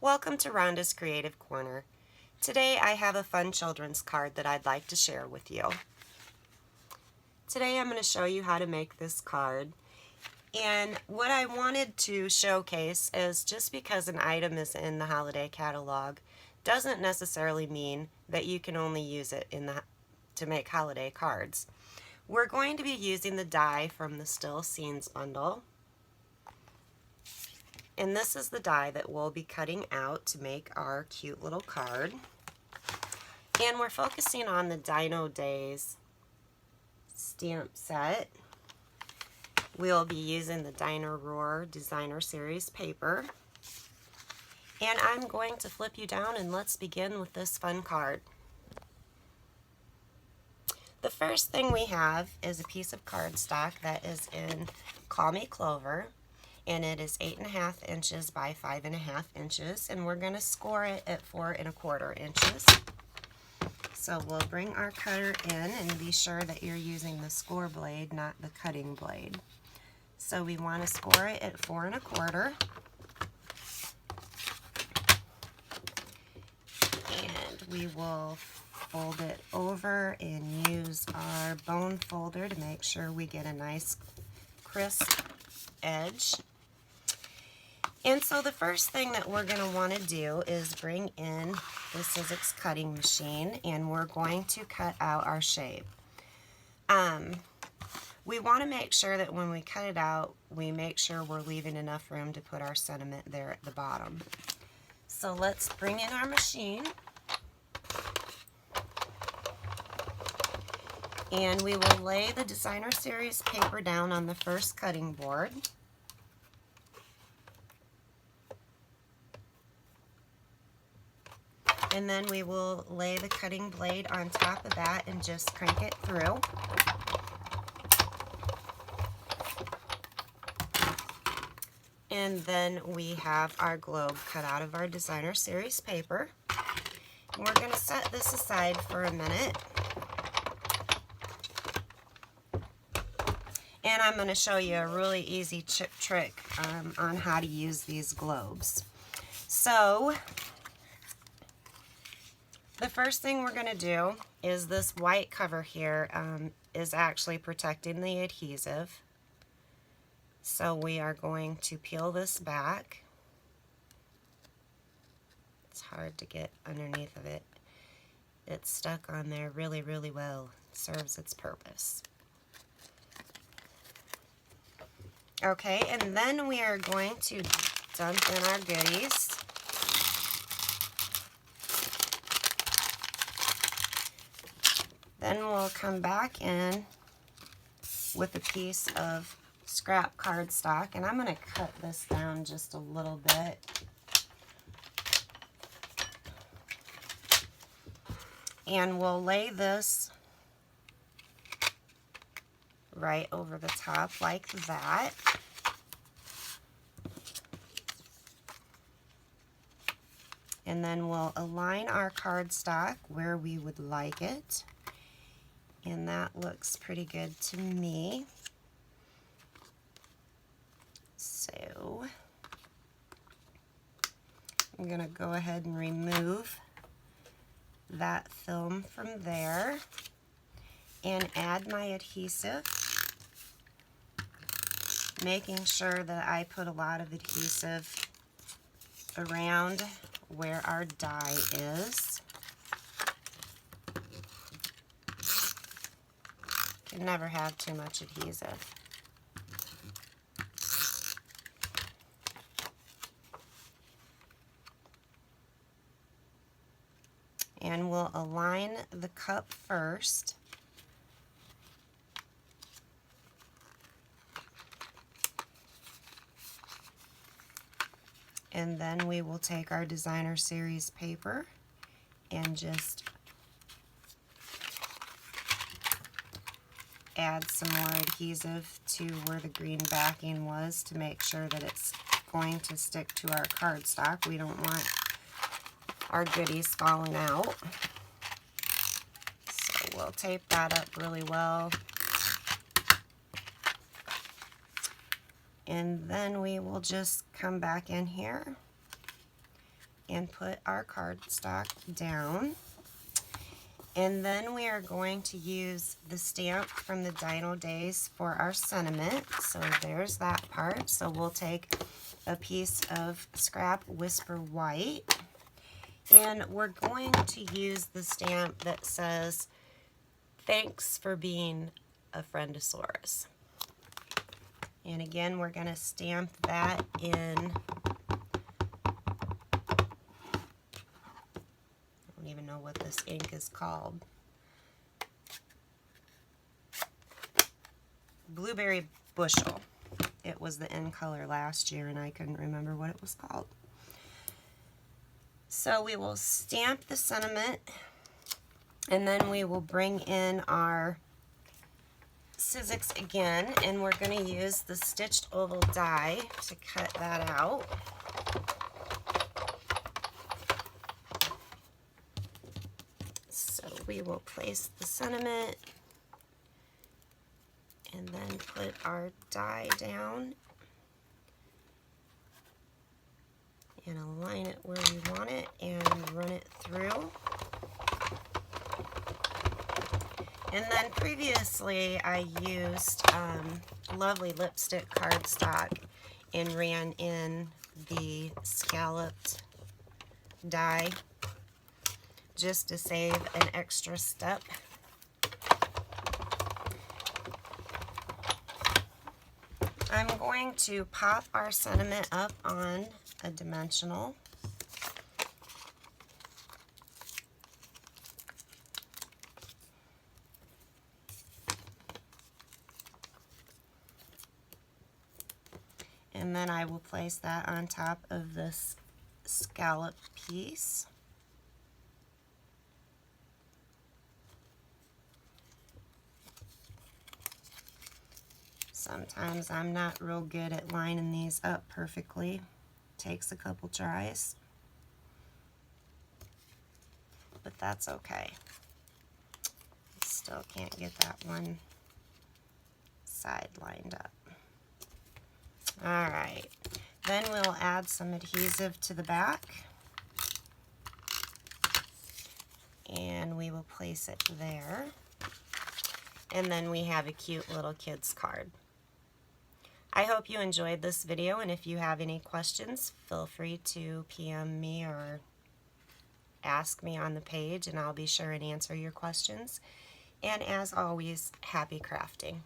Welcome to Rhonda's Creative Corner. Today I have a fun children's card that I'd like to share with you. Today I'm going to show you how to make this card. And what I wanted to showcase is just because an item is in the holiday catalog doesn't necessarily mean that you can only use it to make holiday cards. We're going to be using the die from the Still Scenes bundle. And this is the die that we'll be cutting out to make our cute little card. And we're focusing on the Dino Days stamp set. We'll be using the Dino Roar Designer Series paper. And I'm going to flip you down and let's begin with this fun card. The first thing we have is a piece of cardstock that is in Call Me Clover. And it is 8.5 inches by 5.5 inches, and we're going to score it at 4.25 inches. So we'll bring our cutter in and be sure that you're using the score blade, not the cutting blade. So we want to score it at 4.25. And we will fold it over and use our bone folder to make sure we get a nice crisp edge. And so the first thing that we're going to want to do is bring in the Sizzix cutting machine, and we're going to cut out our shape. We want to make sure that when we cut it out, we make sure we're leaving enough room to put our sentiment there at the bottom. So let's bring in our machine. And we will lay the Designer Series paper down on the first cutting board. And then we will lay the cutting blade on top of that and just crank it through. And then we have our globe cut out of our Designer Series paper. And we're going to set this aside for a minute. And I'm going to show you a really easy trick on how to use these globes. So the first thing we're going to do is this white cover here is actually protecting the adhesive. So we are going to peel this back. It's hard to get underneath of it. It's stuck on there really, really well. It serves its purpose. Okay, and then we are going to dump in our goodies. Then we'll come back in with a piece of scrap cardstock, and I'm going to cut this down just a little bit. And we'll lay this right over the top like that. And then we'll align our cardstock where we would like it. And that looks pretty good to me. So I'm going to go ahead and remove that film from there and add my adhesive, making sure that I put a lot of adhesive around where our die is. Can never have too much adhesive. And we'll align the cup first. And then we will take our Designer Series paper and just add some more adhesive to where the green backing was to make sure that it's going to stick to our cardstock. We don't want our goodies falling out. So we'll tape that up really well. And then we will just come back in here and put our cardstock down. And then we are going to use the stamp from the Dino Days for our sentiment. So there's that part. So we'll take a piece of scrap Whisper White, and we're going to use the stamp that says, "Thanks for being a Friendosaurus." And again, we're going to stamp that in, I don't even know what this ink is called, Blueberry Bushel. It was the end color last year and I couldn't remember what it was called. So we will stamp the sentiment, and then we will bring in our Sizzix again, and we're going to use the stitched oval die to cut that out. So we will place the sentiment and then put our die down and align it where we want it and run it through. And then previously I used lovely lipstick cardstock and ran in the scalloped die just to save an extra step. I'm going to pop our sentiment up on a dimensional. And then I will place that on top of this scallop piece. Sometimes I'm not real good at lining these up perfectly. Takes a couple tries, but that's okay. Still can't get that one side lined up. Alright, then we'll add some adhesive to the back, and we will place it there, and then we have a cute little kid's card. I hope you enjoyed this video, and if you have any questions, feel free to PM me or ask me on the page, and I'll be sure and answer your questions. And as always, happy crafting.